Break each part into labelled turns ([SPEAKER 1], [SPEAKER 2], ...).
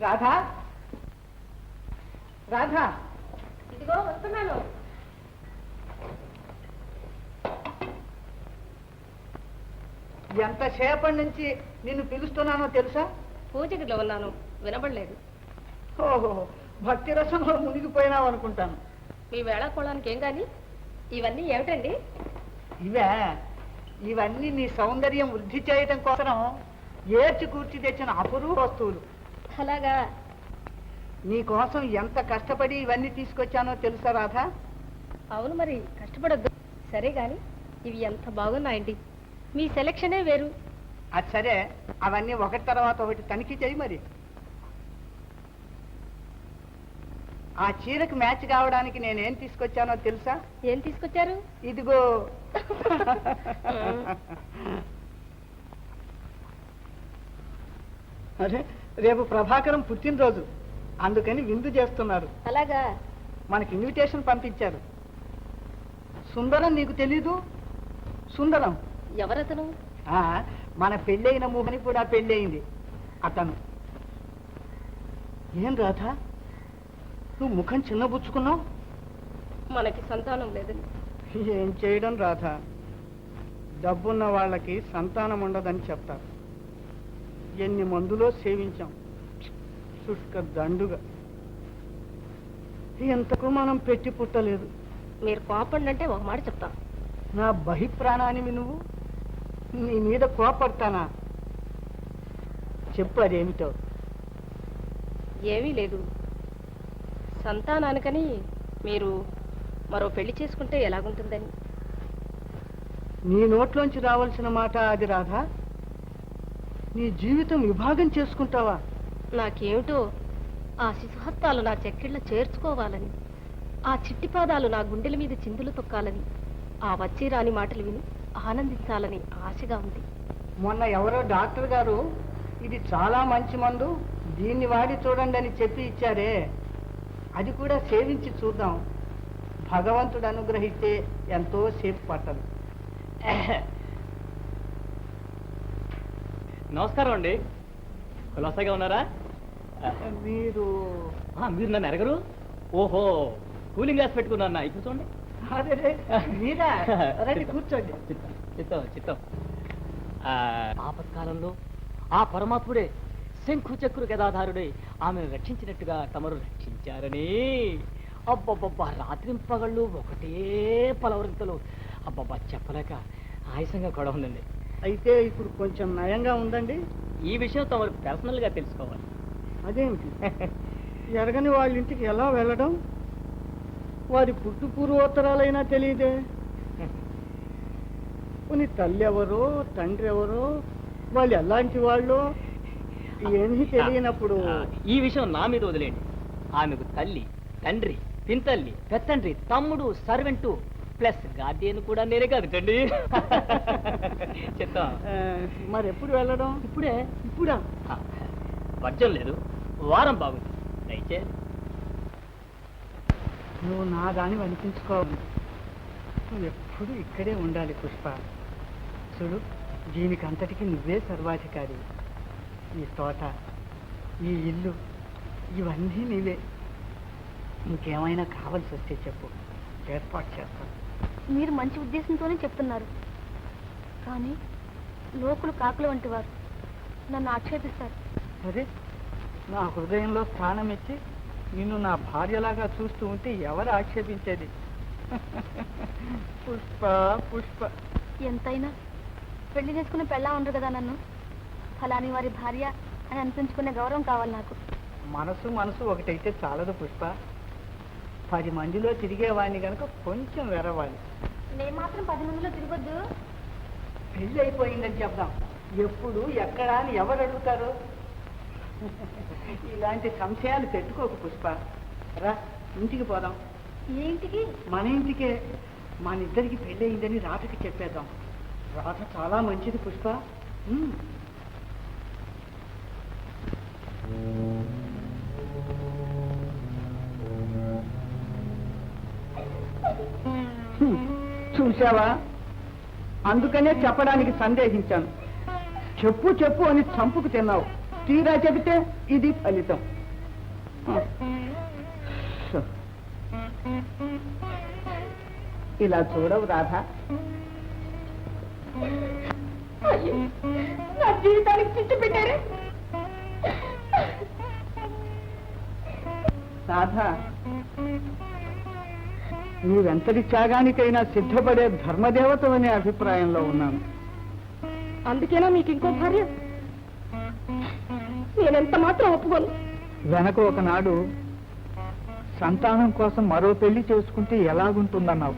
[SPEAKER 1] రాధా, రాధా,
[SPEAKER 2] ఇదిగో వస్తున్నాను.
[SPEAKER 1] ఎంతసేపటి నుంచి నిన్ను పిలుస్తున్నానో తెలుసా?
[SPEAKER 2] పూజగిలో ఉన్నాను, వినబడలేదు.
[SPEAKER 1] ఓహో, భక్తి రసంలో మునిగిపోయినావు అనుకుంటాను.
[SPEAKER 2] మీ వేళాకోళానికి ఏం గాని? ఇవన్నీ ఏమిటండి?
[SPEAKER 1] ఇవన్నీ నీ సౌందర్యం వృద్ధి చేయటం కోసం ఏర్చి కూర్చి తెచ్చిన అపురూప వస్తువులు.
[SPEAKER 2] అలాగా?
[SPEAKER 1] నీ కోసం ఎంత కష్టపడి ఇవన్నీ తీసుకొచ్చానో తెలుసా రాధా?
[SPEAKER 2] అవును, మరి కష్టపడద్దు. సరే గాని ఇవి ఎంత బాగున్నాయండి. మీ సెలక్షనే వేరు.
[SPEAKER 1] అది సరే, అవన్నీ ఒకటి తర్వాత ఒకటి తనిఖీ చేయి. మరి ఆ చీరకు మ్యాచ్ కావడానికి నేనేం తీసుకొచ్చానో తెలుసా?
[SPEAKER 2] ఏం తీసుకొచ్చారు?
[SPEAKER 1] ఇదిగో. అరే, రేపు ప్రభాకరం పుట్టినరోజు, అందుకని విందు చేస్తున్నారు.
[SPEAKER 2] అలాగా?
[SPEAKER 1] మనకి ఇన్విటేషన్ పంపించారు. సుందరం నీకు తెలీదు? సుందరం
[SPEAKER 2] ఎవరతను?
[SPEAKER 1] మన పెళ్ళైన మూహని కూడా పెళ్ళయింది అతను. ఏం రాధా, నువ్వు ముఖం చిన్నబుచ్చుకున్నావు?
[SPEAKER 2] మనకి సంతానం లేదని.
[SPEAKER 1] ఏం చేయడం రాధా, డబ్బున్న వాళ్ళకి సంతానం ఉండదని చెప్తారు. ఎన్ని మందులో సేవించాం, శుష్క దండుగా. ఎంతకు మనం పెట్టి పుట్టలేదు.
[SPEAKER 2] మీరు కోపండి అంటే ఒక మాట చెప్తాను.
[SPEAKER 1] నా బహిప్రాణానివి నువ్వు, నీ మీద కోపడతానా? చెప్పు, అదేమిటో.
[SPEAKER 2] ఏమీ లేదు. సంతానానికని మీరు మరో పెళ్లి చేసుకుంటే ఎలాగుంటుందని.
[SPEAKER 1] నీ నోట్లోంచి రావాల్సిన మాట అది రాధా. నీ జీవితం విభాగం చేసుకుంటావా?
[SPEAKER 2] నాకేమిటో ఆ శిశుహత్తాలు నా చెక్కిళ్ళ చేర్చుకోవాలని, ఆ చిట్టి పాదాలు నా గుండెల మీద చిందులు తొక్కాలని, ఆ వచ్చి రాని మాటలు విని ఆనందించాలని ఆశగా ఉంది.
[SPEAKER 1] మొన్న ఎవరో డాక్టర్ గారు ఇది చాలా మంచి మందు, దీన్ని వాడి చూడండి అని చెప్పి ఇచ్చారే, అది కూడా సేవించి చూద్దాం. భగవంతుడు అనుగ్రహిస్తే ఎంతో సేపు పట్టదు.
[SPEAKER 3] నమస్కారం అండి, కులాసాగా ఉన్నారా?
[SPEAKER 1] మీరు
[SPEAKER 3] మీరు నన్ను ఎరగరు? ఓహో, కూలింగ్ గ్లాస్ పెట్టుకున్నా. ఇప్పుడు చూడండి.
[SPEAKER 1] అదే మీరా? రండి, కూర్చోండి.
[SPEAKER 3] చిత్తం చిత్తం. ఆపత్కాలంలో ఆ పరమాత్ముడే శంఖు చక్రు గదాధారుడే ఆమెను రక్షించినట్టుగా తమరు రక్షించారని. అబ్బబ్బబ్బా, రాత్రింపగళ్ళు ఒకటే పలవరింతలు. అబ్బబ్బా, చెప్పలేక ఆయాసంగా కూడా ఉందండి.
[SPEAKER 1] అయితే ఇప్పుడు కొంచెం నయంగా ఉందండి.
[SPEAKER 3] ఈ విషయం తమరు పర్సనల్ గా తెలుసుకోవాలి.
[SPEAKER 1] అదేంటి, ఎరగని వాళ్ళ ఇంటికి ఎలా వెళ్ళడం? వారి పుట్టు పూర్వోత్తరాలైనా తెలియదే. కొన్ని తల్లి ఎవరో తండ్రి ఎవరో, వాళ్ళు ఎలాంటి వాళ్ళు ఏమీ తెలియనప్పుడు.
[SPEAKER 3] ఈ విషయం నా మీద వదిలేండి. ఆమెకు తల్లి, తండ్రి, పింతల్లి, పెత్తండ్రి, తమ్ముడు, సర్వెంటు ప్లస్ గార్డియన్ కూడా నేనే కాదుటండి. చెప్తా.
[SPEAKER 1] మరి ఎప్పుడు వెళ్ళడం? ఇప్పుడా?
[SPEAKER 3] వర్జం లేదు, వారం బాగుంది. దయచేసి
[SPEAKER 1] నువ్వు నా దాన్ని అనిపించుకోవాలి. నువ్వు ఎప్పుడు ఇక్కడే ఉండాలి పుష్ప. చూడు, దీనికి అంతటికి నువ్వే సర్వాధికారి. ఈ తోట, ఈ ఇల్లు, ఇవన్నీ నీవే. ఇంకేమైనా కావాల్సి వస్తే చెప్పు, ఏర్పాటు చేస్తాను.
[SPEAKER 4] మీరు మంచి ఉద్దేశంతోనే చెప్తున్నారు, కానీ లోకులు కాకులు వంటి వారు నన్ను ఆక్షేపిస్తారు.
[SPEAKER 1] సరే, నా హృదయంలో స్థానం ఇచ్చి నిన్ను నా భార్యలాగా చూస్తూ ఉంటే ఎవరు ఆక్షేపించేది? పుష్ప పుష్ప.
[SPEAKER 4] ఎంతైనా పెళ్లి చేసుకుని పెళ్ళా ఉండరు కదా నన్ను. ఫలాని వారి భార్య అని అనిపించుకునే గౌరవం కావాలి నాకు.
[SPEAKER 1] మనసు ఒకటైతే చాలదు పుష్ప. 10 మందిలో తిరిగేవాడిని కనుక కొంచెం వెరవాలి.
[SPEAKER 4] నేను మాత్రం 10 మందిలో తిరగొద్దు.
[SPEAKER 1] పెళ్ళి అయిపోయిందని చెప్దాం. ఎప్పుడు ఎక్కడా అని ఎవరు అడుగుతారు? ఇలాంటి సంశయాలు పెట్టుకోకు పుష్ప. రా, ఇంటికి పోదాం.
[SPEAKER 4] ఏ ఇంటికి?
[SPEAKER 1] మన ఇంటికే. మన ఇద్దరికి పెళ్ళి అయిందని రాధకి చెప్పేద్దాం. రాధ చాలా మంచిది పుష్ప. చూశావా, అందుకనే చెప్పడానికి సందేహించాను. చెప్పు చెప్పు అని చంపుకు తిన్నావు. తీరా చెబితే ఇది ఫలితం. ఇలా చూడవు రాధా.
[SPEAKER 2] నా జీవితానికి చిట్టు పెట్టారే.
[SPEAKER 1] రాధా, నీవెంతటి త్యాగానికైనా సిద్ధపడే ధర్మదేవతమనే అభిప్రాయంలో ఉన్నాను.
[SPEAKER 2] అందుకేనా మీకు ఇంకో భార్య? నేనెంత మాత్రం ఒప్పుకోను.
[SPEAKER 1] వెనక ఒకనాడు సంతానం కోసం మరో పెళ్లి చేసుకుంటే ఎలాగుంటుందన్నావు.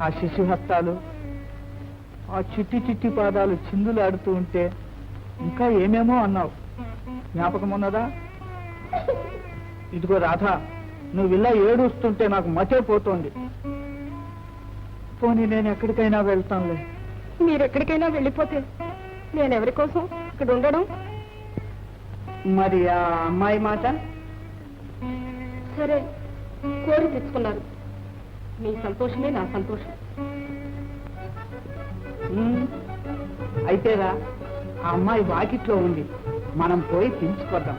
[SPEAKER 1] ఆ శిశుహస్తాలు, ఆ చిట్టి చిట్టి పాదాలు చిందులాడుతూ ఉంటే ఇంకా ఏమేమో అన్నావు. జ్ఞాపకం ఉన్నదా? ఇదిగో రాధా, నువ్వు ఇలా ఏడుస్తుంటే నాకు మతే పోతోంది. పోనీ నేను ఎక్కడికైనా వెళ్తానులే.
[SPEAKER 2] మీరెక్కడికైనా వెళ్ళిపోతే నేనెవరి కోసం ఇక్కడ ఉండడం?
[SPEAKER 1] మరి ఆ అమ్మాయి మాట?
[SPEAKER 2] సరే, కోరి తెచ్చుకున్నారు. మీ సంతోషమే నా సంతోషం.
[SPEAKER 1] అయితేరా, ఆ అమ్మాయి వాకిట్లో ఉంది, మనం పోయి పిలుచుకొద్దాం.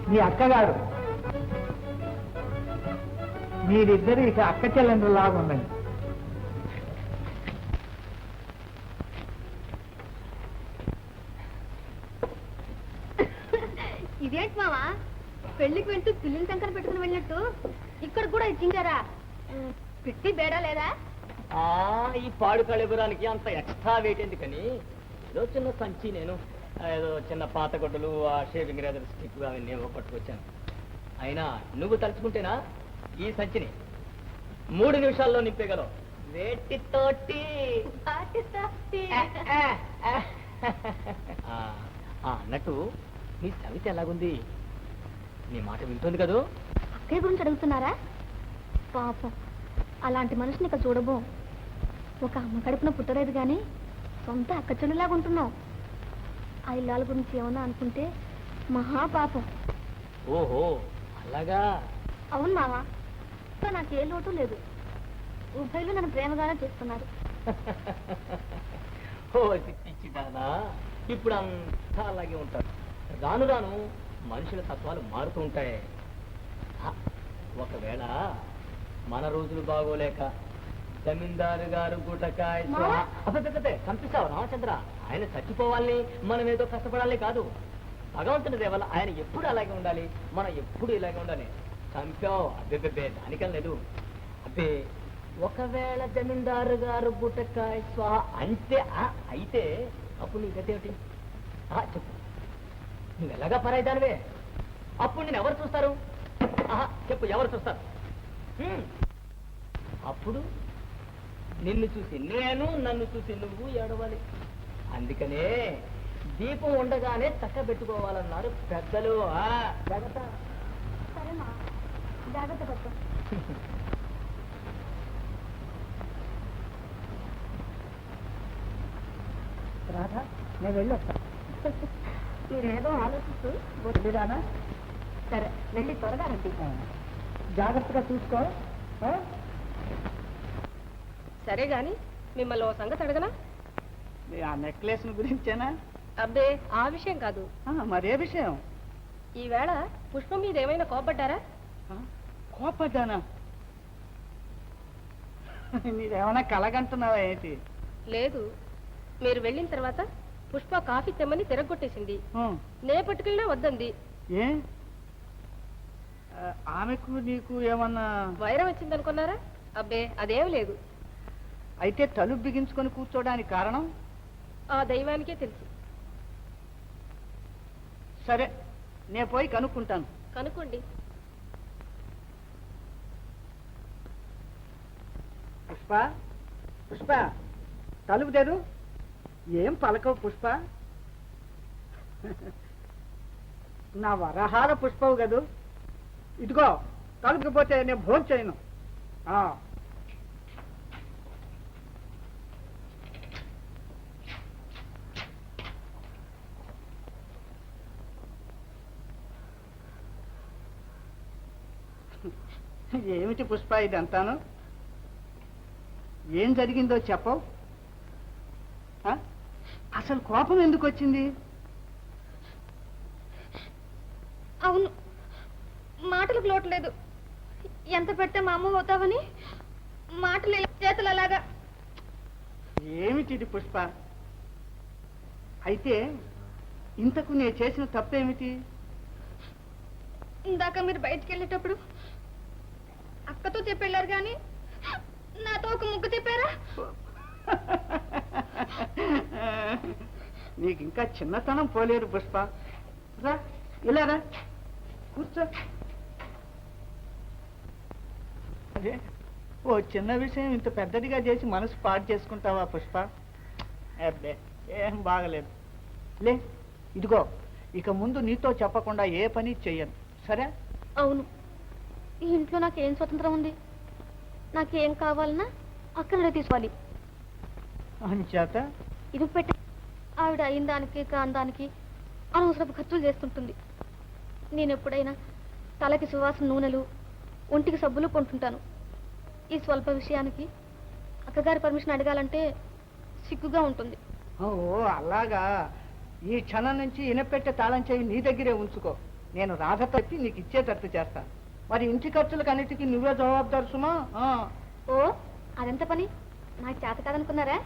[SPEAKER 1] మీ అక్కగారు, మీరిద్దరు ఇక అక్క చెల్లెండ్రలాగా ఉండండి.
[SPEAKER 4] ఇదేంటి మావా, పెళ్లికి వెళ్తూ పిల్లల సంకర పెట్టుకుని వెళ్ళినట్టు ఇక్కడ కూడా ఇచ్చించారా? పెట్టి బేడా లేదా?
[SPEAKER 3] ఈ పాడు కళిపురానికి అంత ఎక్స్ట్రా వెయిట్ ఎందుకని ఏదో చిన్న సంచి, నేను ఏదో చిన్న పాత గుడ్డలు, ఆ షేవింగ్ రేజర్ స్టిక్ అవన్నీ ఏవో పట్టుకొచ్చాను. అయినా నువ్వు తలుచుకుంటేనా ఈ సంచిని 3 నిమిషాల్లో నింపేగలవు. వేటితోటి అన్నట్టు నీ సవిత ఎలాగుంది? నీ మాట వింటుంది కదూ?
[SPEAKER 4] అక్కయ్య గురించి అడుగుతున్నారా? పాపం, అలాంటి మనిషిని ఇక చూడబో. ఒక అమ్మ కడుపున పుట్టలేదు కానీ సొంత అక్క చెల్లిలాగా ఉంటున్నావు. ఆ ఇల్లాల గురించి ఏమన్నా అనుకుంటే మహాపాపం.
[SPEAKER 3] ఓహో, అలాగా?
[SPEAKER 4] అవును మావా, నాకే లోటు లేదు. ఉభయలు నన్ను ప్రేమగానే చేస్తున్నారు.
[SPEAKER 3] ఓ పిచ్చిదానా, ఇప్పుడు అంతా అలాగే ఉంటారు. రాను రాను మనుషుల తత్వాలు మారుతూ ఉంటాయి. ఒకవేళ మన రోజులు బాగోలేక జమీందారు గారు గుటకాయ కనిపిస్తావు రామచంద్ర, ఆయన చచ్చిపోవాలని మనం ఏదో కష్టపడాలి కాదు. భగవంతుని దేవల్ల ఆయన ఎప్పుడు అలాగే ఉండాలి, మనం ఎప్పుడు ఇలాగే ఉండాలి. చంపావు అబ్బే దానికం లేదు. అబ్బే, ఒకవేళ జమీందారు గారు గుటకాయ స్వాహ అంటే అయితే అప్పుడు నీ గతి ఏమిటి? చెప్పు, నువ్వు ఎలాగా పరాయిదానివే. అప్పుడు నేను ఎవరు చూస్తారు? చెప్పు, ఎవరు చూస్తారు? అప్పుడు నిన్ను చూసి నేను, నన్ను చూసి నువ్వు ఏడవాలి. అందుకనే దీపం ఉండగానే చక్క పెట్టుకోవాలన్నారు పెద్దలు. జాగ్రత్త.
[SPEAKER 4] సరేమా, జాగ్రత్త పట్టు.
[SPEAKER 1] రాధా, నేను వెళ్ళొస్తా.
[SPEAKER 2] మీరేదో ఆలోచిస్తూ
[SPEAKER 1] రానా?
[SPEAKER 2] సరే, వెళ్ళి త్వరగా రండి.
[SPEAKER 1] జాగ్రత్తగా చూసుకో.
[SPEAKER 2] సరే గాని మిమ్మల్ని ఓ సంగతి అడగనా?
[SPEAKER 1] ఆ నెక్లెస్ గురించేనా?
[SPEAKER 2] అబ్బే, ఆ విషయం కాదు.
[SPEAKER 1] మరే విషయం?
[SPEAKER 2] ఈవేళ పుష్పం మీద ఏమైనా కోపడ్డారా?
[SPEAKER 1] కోపడ్డానా? నీదేమన్నా కలగంటున్నావా ఏంటి?
[SPEAKER 2] లేదు, మీరు వెళ్ళిన తర్వాత పుష్ప కాఫీ తెమ్మని తిరగొట్టేసింది. నే పట్టుకెళ్ళినా వద్దంది.
[SPEAKER 1] ఏ ఆమెకు నీకు ఏమన్నా
[SPEAKER 2] వైరం వచ్చిందనుకున్నారా? అబ్బే, అదేం లేదు.
[SPEAKER 1] అయితే తలుపు బిగించుకొని కూర్చోడానికి కారణం
[SPEAKER 2] ఆ దైవానికే తెలుసు.
[SPEAKER 1] సరే, నేను పోయి కనుక్కుంటాను.
[SPEAKER 2] కనుక్కోండి.
[SPEAKER 1] పుష్ప, పుష్ప, తలుపు తెరు. ఏం పలకవు పుష్ప? నా వరహాల పుష్పవు కదూ. ఇదిగో, తలుపుకపోతే నేను భోజనం చేయను. ఏమిటి పుష్ప ఇదంతాను? ఏం జరిగిందో చెప్పవు? ఆ? అసలు కోపం ఎందుకు వచ్చింది?
[SPEAKER 4] అవును, మాటలకు లోట్లేదు. ఎంత పెట్టే మా అమ్మ అవుతావని మాటలు చేతులు అలాగా.
[SPEAKER 1] ఏమిటి ఇది పుష్ప? అయితే ఇంతకు నేను చేసిన తప్పేమిటి?
[SPEAKER 4] ఇందాక మీరు బయటికి వెళ్ళేటప్పుడు అక్కతో చెప్పెళ్ళారు కానీ నాతో ఒక ముగ్గు చెప్పారా?
[SPEAKER 1] నీకు ఇంకా చిన్నతనం పోలేరు పుష్ప. రా, ఇలా రా, కూర్చో. అదే ఓ చిన్న విషయం ఇంత పెద్దదిగా చేసి మనసు పాడు చేసుకుంటావా పుష్ప? అబ్బే, ఏం బాగలేదు. లే, ఇదిగో ఇక ముందు నీతో చెప్పకుండా ఏ పని చెయ్యను, సరే?
[SPEAKER 4] అవును, ఈ ఇంట్లో నాకేం స్వతంత్రం ఉంది? నాకేం కావాలన్నా అక్కడే తీసుకోవాలి.
[SPEAKER 1] అంచేత
[SPEAKER 4] ఇది పెట్టి ఆవిడ అయిన దానికి కాని దానికి అనవసరపు ఖర్చులు చేస్తుంటుంది. నేను ఎప్పుడైనా తలకి సువాసన నూనెలు, ఒంటికి సబ్బులు కొంటుంటాను. ఈ స్వల్ప విషయానికి అక్కగారి పర్మిషన్ అడగాలంటే సిగ్గుగా ఉంటుంది.
[SPEAKER 1] ఓ అలాగా. ఈ క్షణం నుంచి ఇనపెట్టే తాళం చెవి నీ దగ్గరే ఉంచుకో. నేను రాధ తప్పి నీకు ఇచ్చేటట్టు చేస్తాను. మరి ఇంటి ఖర్చులకు అన్నిటికీ నువ్వే జవాబుదారు సుమా.
[SPEAKER 4] ఓ అదెంత పని? నాకు చేత కాదనుకున్నారా?